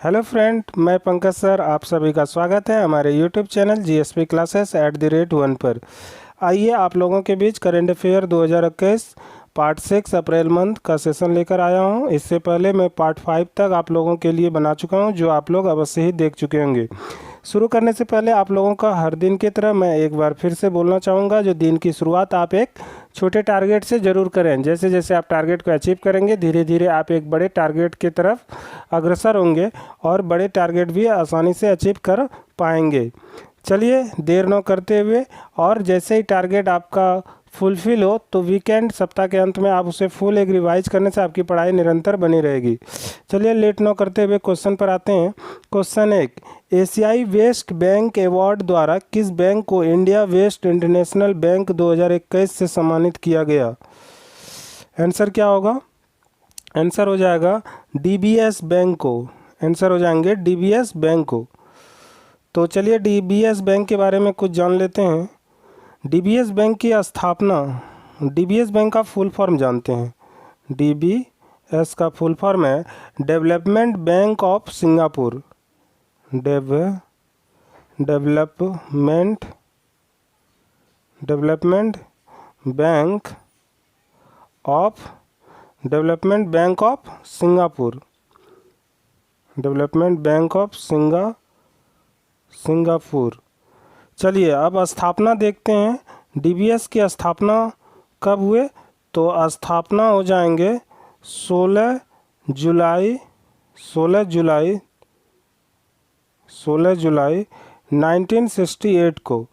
Hello friend, मैं Pankaj sir आप सभी का स्वागत है हमारे यूट्यूब चैनल जीएसपी क्लासेस @1 पर। आइए आप लोगों के बीच current affair 2021 part 6 April month का सेशन लेकर आया हूं। इससे पहले मैं पार्ट 5 तक आप लोगों के लिए बना चुका हूं, जो आप लोग अवश्य ही देख चुके होंगे। शुरू करने से पहले आप लोगों का हर दिन की तरह मैं एक बार फिर से बोलना चाहूँगा, जो दिन की शुरुआत आप एक छोटे टारगेट से ज़रूर करें। जैसे जैसे आप टारगेट को अचीव करेंगे, धीरे धीरे आप एक बड़े टारगेट की तरफ अग्रसर होंगे और बड़े टारगेट भी आसानी से अचीव कर पाएंगे। चलिए देर न करते हुए, और जैसे ही टारगेट आपका फुलफिल हो तो वीकेंड सप्ताह के अंत में आप उसे फुल एक रिवाइज करने से आपकी पढ़ाई निरंतर बनी रहेगी। चलिए लेट न करते हुए क्वेश्चन पर आते हैं। क्वेश्चन 1, एशियाई वेस्ट बैंक अवार्ड द्वारा किस बैंक को इंडिया वेस्ट इंटरनेशनल बैंक 2021 से सम्मानित किया गया? आंसर क्या होगा? आंसर हो जाएगा डीबीएस बैंक को। आंसर हो जाएंगे डीबीएस बैंक को। तो चलिए डीबीएस बैंक के बारे में कुछ जान लेते हैं। डीबीएस बैंक की स्थापना, डीबीएस बैंक का फुल फॉर्म जानते हैं। डीबीएस का फुल फॉर्म है development bank of Singapore. Development development bank of Singapore. Development bank of Singapore. चलिए अब स्थापना देखते हैं। डीबीएस की स्थापना कब हुए? तो स्थापना हो जाएंगे 16 जुलाई 1968 को।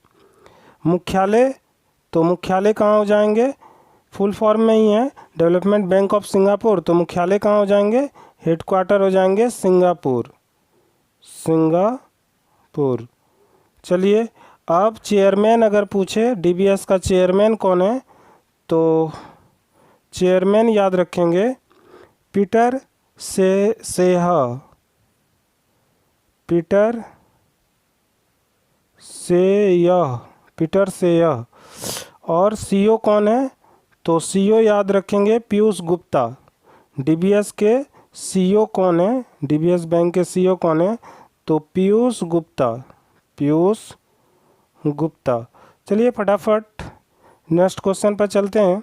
मुख्यालय, तो मुख्यालय कहाँ हो जाएंगे? फुल फॉर्म में ही है डेवलपमेंट बैंक ऑफ सिंगापुर, तो मुख्यालय कहाँ हो जाएंगे? हेडक्वार्टर हो जाएंगे सिंगापुर। चलिए अब चेयरमैन अगर पूछे डीबीएस का चेयरमैन कौन है, तो चेयरमैन याद रखेंगे पीटर सेयह। पीटर सेयह। और सीईओ कौन है? तो सीईओ याद रखेंगे पीयूष गुप्ता। डीबीएस के सीईओ कौन है? डीबीएस बैंक के सीईओ कौन है? तो पीयूष गुप्ता। चलिए फटाफट नेक्स्ट क्वेश्चन पर चलते हैं।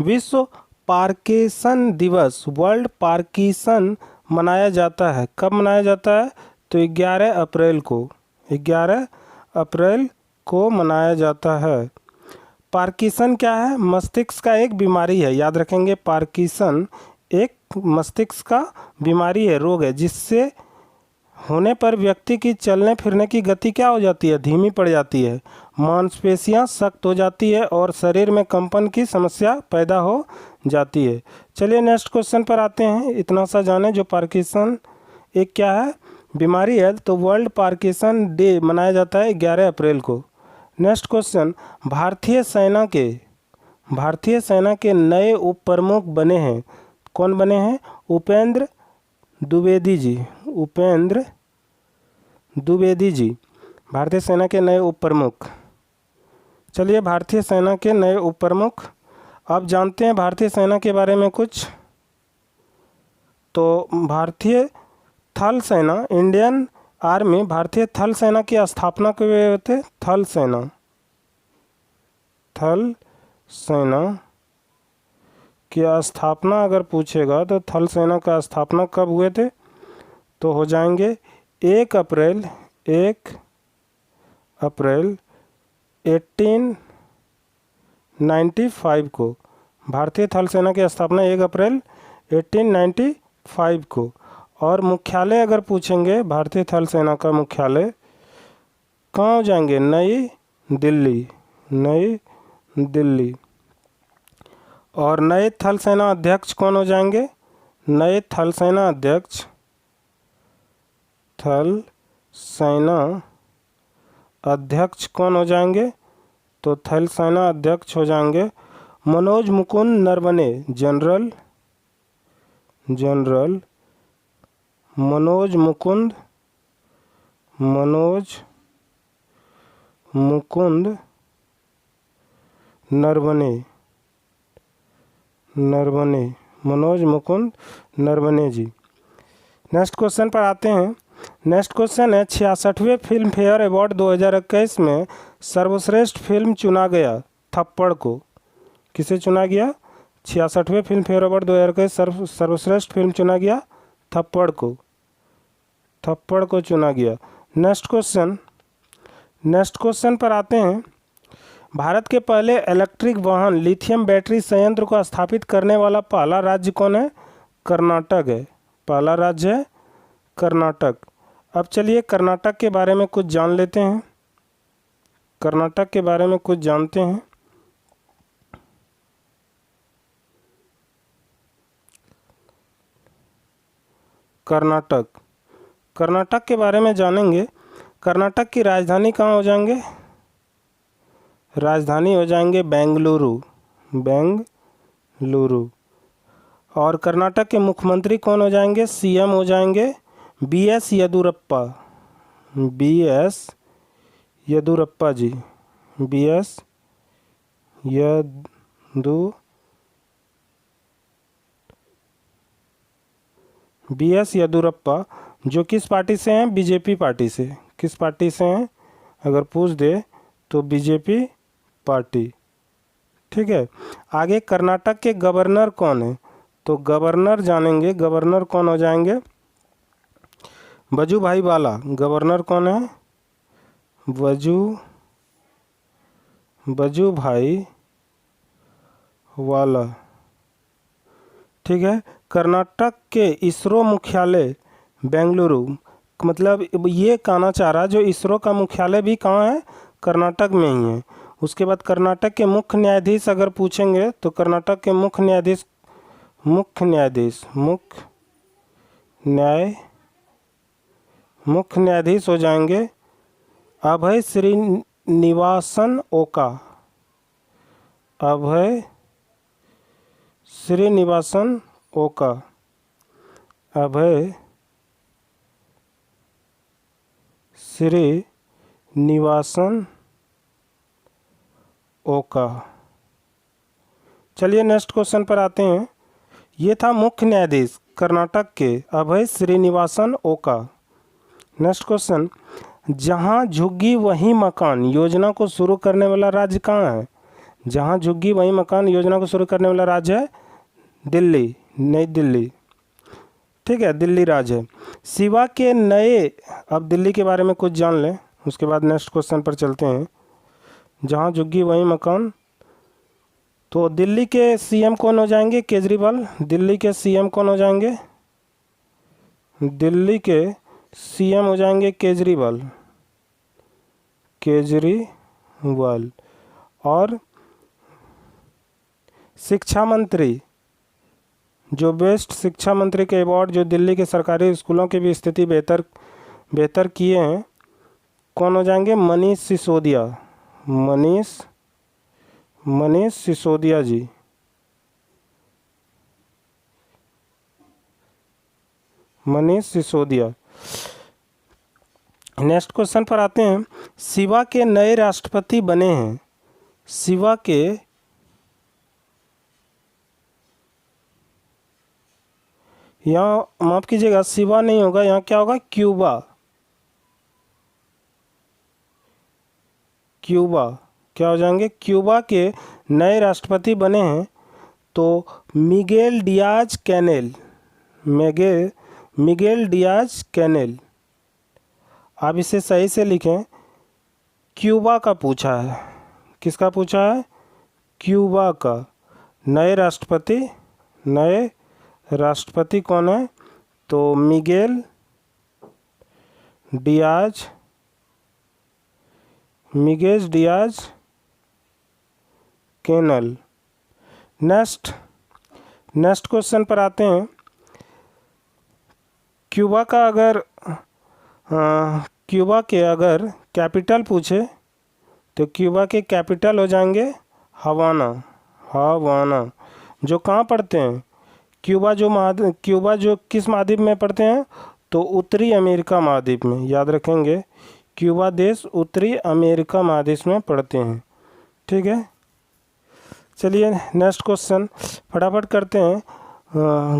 विश्व पार्किंसन दिवस, वर्ल्ड पार्किंसन मनाया जाता है, कब मनाया जाता है? तो 11 अप्रैल को। 11 अप्रैल को मनाया जाता है। पार्किंसन क्या है? मस्तिष्क का एक बीमारी है, याद रखेंगे। पार्किंसन एक मस्तिष्क का बीमारी है, रोग है, जिससे होने पर व्यक्ति की चलने फिरने की गति क्या हो जाती है? धीमी पड़ जाती है, मांसपेशियां सख्त हो जाती है और शरीर में कंपन की समस्या पैदा हो जाती है। चलिए नेक्स्ट क्वेश्चन पर आते हैं। इतना सा जाने जो पार्किंसन एक क्या है, बीमारी है। तो वर्ल्ड पार्किंसन डे मनाया जाता है 11 अप्रैल को। नेक्स्ट क्वेश्चन, भारतीय सेना के नए उप प्रमुख बने हैं, कौन बने हैं? उपेंद्र द्विवेदी जी भारतीय सेना के नए उप प्रमुख। चलिए भारतीय सेना के नए उप प्रमुख। अब जानते हैं भारतीय सेना के बारे में कुछ। तो भारतीय थल सेना, इंडियन आर्मी, भारतीय थल सेना की स्थापना कब हुए थे? थल सेना की स्थापना अगर पूछेगा तो थल सेना का स्थापना कब हुए थे? तो हो जाएंगे 1 अप्रैल 1895 को। भारतीय थल सेना की स्थापना 1 अप्रैल 1895 को। और मुख्यालय अगर पूछेंगे भारतीय थल सेना का मुख्यालय कहाँ हो जाएंगे? नई दिल्ली। और नए थल सेना अध्यक्ष कौन हो जाएंगे? नए थल सेना अध्यक्ष कौन हो जाएंगे? तो थल सेना अध्यक्ष हो जाएंगे मनोज मुकुंद नरवणे। जनरल मनोज मुकुंद नरवणे जी। नेक्स्ट क्वेश्चन पर आते हैं। नेक्स्ट क्वेश्चन है 66वें फिल्म फेयर अवार्ड 2021 में सर्वश्रेष्ठ फिल्म चुना गया थप्पड़ को। किसे चुना गया? 66वें फिल्म फेयर अवार्ड 2021 सर्वश्रेष्ठ फिल्म चुना गया थप्पड़ को। थप्पड़ को चुना गया। नेक्स्ट क्वेश्चन पर आते हैं। भारत के पहले इलेक्ट्रिक वाहन लिथियम बैटरी संयंत्र को स्थापित करने वाला पहला राज्य कौन है? कर्नाटक है। पहला राज्य है कर्नाटक। अब चलिए कर्नाटक के बारे में कुछ जान लेते हैं। कर्नाटक के बारे में कुछ जानते हैं। कर्नाटक के बारे में जानेंगे। कर्नाटक की राजधानी कहाँ हो जाएंगे? राजधानी हो जाएंगे बेंगलुरु। और कर्नाटक के मुख्यमंत्री कौन हो जाएंगे? सीएम हो जाएंगे बीएस येदुरप्पा जी। बीएस येदुरप्पा, जो किस पार्टी से हैं? बीजेपी पार्टी से। किस पार्टी से हैं अगर पूछ दे तो बीजेपी पार्टी। ठीक है। आगे कर्नाटक के गवर्नर कौन है? तो गवर्नर जानेंगे। गवर्नर कौन हो जाएंगे? वजुभाई वाला। गवर्नर कौन है? वजुभाई वाला। ठीक है। कर्नाटक के इसरो मुख्यालय बेंगलुरु, मतलब ये कहना चाह रहा जो इसरो का मुख्यालय भी कहाँ है? कर्नाटक में ही है। उसके बाद कर्नाटक के मुख्य न्यायाधीश अगर पूछेंगे तो कर्नाटक के मुख्य न्यायाधीश हो जाएंगे अभय श्रीनिवासन ओका। अभय श्रीनिवासन ओका। चलिए नेक्स्ट क्वेश्चन पर आते हैं। ये था मुख्य न्यायाधीश कर्नाटक के अभय श्रीनिवासन ओका। नेक्स्ट क्वेश्चन, जहां झुग्गी वहीं मकान योजना को शुरू करने वाला राज्य कहाँ है? जहां झुग्गी वहीं मकान योजना को शुरू करने वाला राज्य है दिल्ली, नई दिल्ली। ठीक है, दिल्ली राज्य है। शिवा के नए, अब दिल्ली के बारे में कुछ जान लें, उसके बाद नेक्स्ट क्वेश्चन पर चलते हैं। जहां झुग्गी वहीं मकान, तो दिल्ली के सीएम कौन हो जाएंगे? केजरीवाल। दिल्ली के सीएम कौन हो जाएंगे? दिल्ली के सीएम हो जाएंगे केजरीवाल। और शिक्षा मंत्री, जो बेस्ट शिक्षा मंत्री के अवार्ड जो दिल्ली के सरकारी स्कूलों की भी स्थिति बेहतर किए हैं, कौन हो जाएंगे? मनीष सिसोदिया। मनीष सिसोदिया जी। मनीष सिसोदिया। नेक्स्ट क्वेश्चन पर आते हैं। शिवा के नए राष्ट्रपति बने हैं। शिवा के यहाँ माफ कीजिएगा, शिवा नहीं होगा, यहाँ क्या होगा? क्यूबा। क्या हो जाएंगे? क्यूबा के नए राष्ट्रपति बने हैं तो मिगेल डियाज कैनेल। आप इसे सही से लिखें। क्यूबा का पूछा है। किसका पूछा है? क्यूबा का। नए राष्ट्रपति कौन है? तो Miguel Diaz Canel. Next question पर आते हैं। क्यूबा के अगर कैपिटल पूछे तो क्यूबा के कैपिटल हो जाएंगे हवाना। जो कहाँ पड़ते हैं? क्यूबा जो किस महाद्वीप में पड़ते हैं? तो उत्तरी अमेरिका महाद्वीप में। याद रखेंगे, क्यूबा देश उत्तरी अमेरिका महाद्वीप में पड़ते हैं। ठीक है, चलिए नेक्स्ट क्वेश्चन फटाफट करते हैं।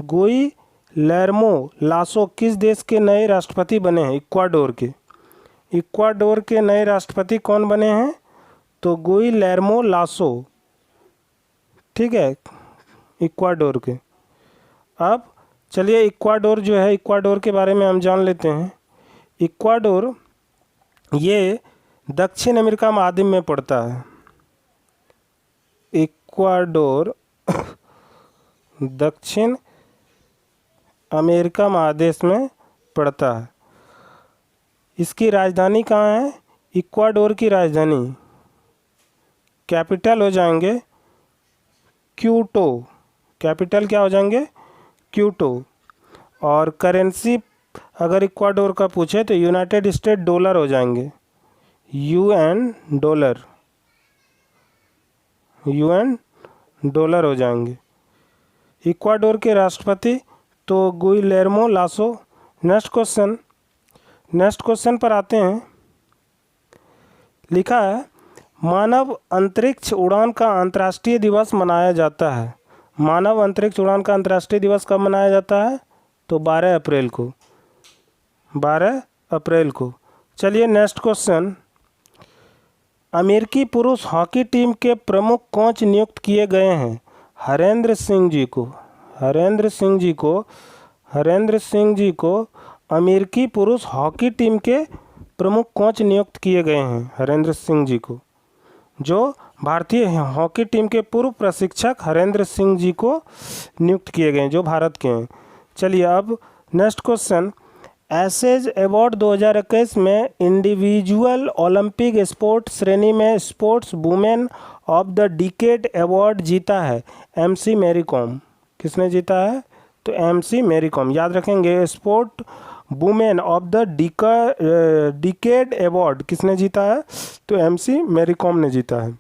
गोई लेर्मो लासो किस देश के नए राष्ट्रपति बने हैं? इक्वाडोर के। इक्वाडोर के नए राष्ट्रपति कौन बने हैं? तो गुइलेर्मो लासो, ठीक है, इक्वाडोर के। अब चलिए इक्वाडोर जो है, इक्वाडोर के बारे में हम जान लेते हैं। इक्वाडोर ये दक्षिण अमेरिका महाद्वीप में पड़ता है। इक्वाडोर दक्षिण अमेरिका महादेश में पड़ता है। इसकी राजधानी कहाँ है? इक्वाडोर की राजधानी, कैपिटल हो जाएंगे क्यूटो। कैपिटल क्या हो जाएंगे? क्यूटो। और करेंसी अगर इक्वाडोर का पूछे तो यूनाइटेड स्टेट डॉलर हो जाएंगे, यूएन डॉलर, यूएन डॉलर हो जाएंगे। इक्वाडोर के राष्ट्रपति तो गुइलेर्मो लासो। नेक्स्ट क्वेश्चन पर आते हैं। लिखा है मानव अंतरिक्ष उड़ान का अंतर्राष्ट्रीय दिवस मनाया जाता है। मानव अंतरिक्ष उड़ान का अंतर्राष्ट्रीय दिवस कब मनाया जाता है? तो 12 अप्रैल को, 12 अप्रैल को। चलिए नेक्स्ट क्वेश्चन। अमेरिकी पुरुष हॉकी टीम के प्रमुख कोच नियुक्त किए गए हैं? हरेंद्र सिंह जी को, हरेंद्र सिंह जी को, हरेंद्र सिंह जी को अमेरिकी पुरुष हॉकी टीम के प्रमुख कोच नियुक्त किए गए हैं। हरेंद्र सिंह जी को, जो भारतीय हॉकी टीम के पूर्व प्रशिक्षक हरेंद्र सिंह जी को नियुक्त किए गए हैं, जो भारत के हैं। चलिए अब नेक्स्ट क्वेश्चन। एसेज अवार्ड 2021 में इंडिविजुअल ओलंपिक स्पोर्ट श्रेणी में sports women of the decade award जीता है एमसी मैरी कॉम। किसने जीता है? तो एमसी मैरी कॉम। याद रखेंगे, sport women of the decade award किसने जीता है? तो एमसी मैरी कॉम ने जीता है।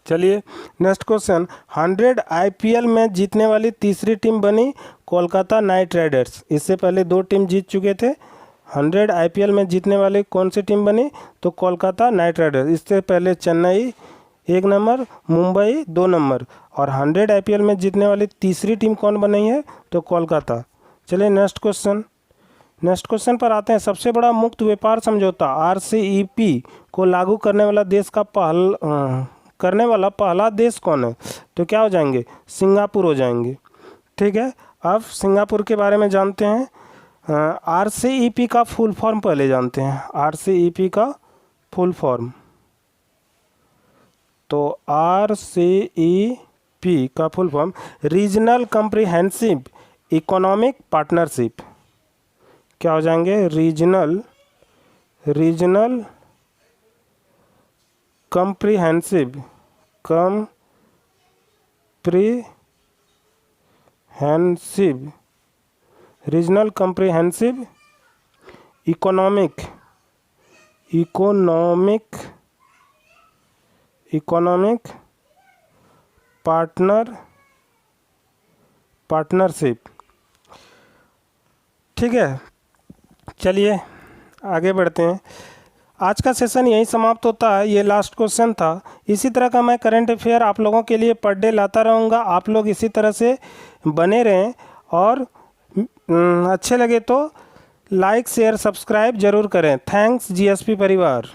चलिए नेक्स्ट क्वेश्चन। 100 आईपीएल मैच जीतने वाली तीसरी टीम बनी कोलकाता नाइट राइडर्स। इससे पहले 2 टीम जीत चुके थे। 100 आईपीएल मैच जीतने वाली कौन सी टीम बनी? तो कोलकाता नाइट राइडर्स। इससे पहले चेन्नई 1 नंबर, मुंबई 2 नंबर। और 100 आईपीएल मैच जीतने वाली तीसरी टीम कौन बनी है? तो कोलकाता। चलिए नेक्स्ट क्वेश्चन पर आते हैं। सबसे बड़ा मुक्त व्यापार समझौता आरसीईपी को लागू करने वाला पहला देश कौन है? तो क्या हो जाएंगे? सिंगापुर हो जाएंगे। ठीक है, अब सिंगापुर के बारे में जानते हैं। आरसीईपी का फुल फॉर्म पहले जानते हैं। आरसीईपी का फुल फॉर्म, तो आरसीईपी का full form regional comprehensive economic partnership. क्या हो जाएंगे? Regional comprehensive regional comprehensive economic partnership. ठीक है, चलिए आगे बढ़ते हैं। आज का सेशन यहीं समाप्त होता है। ये लास्ट क्वेश्चन था। इसी तरह का मैं करंट अफेयर आप लोगों के लिए पर डे लाता रहूँगा। आप लोग इसी तरह से बने रहें और अच्छे लगे तो लाइक शेयर सब्सक्राइब ज़रूर करें। थैंक्स जीएसपी परिवार।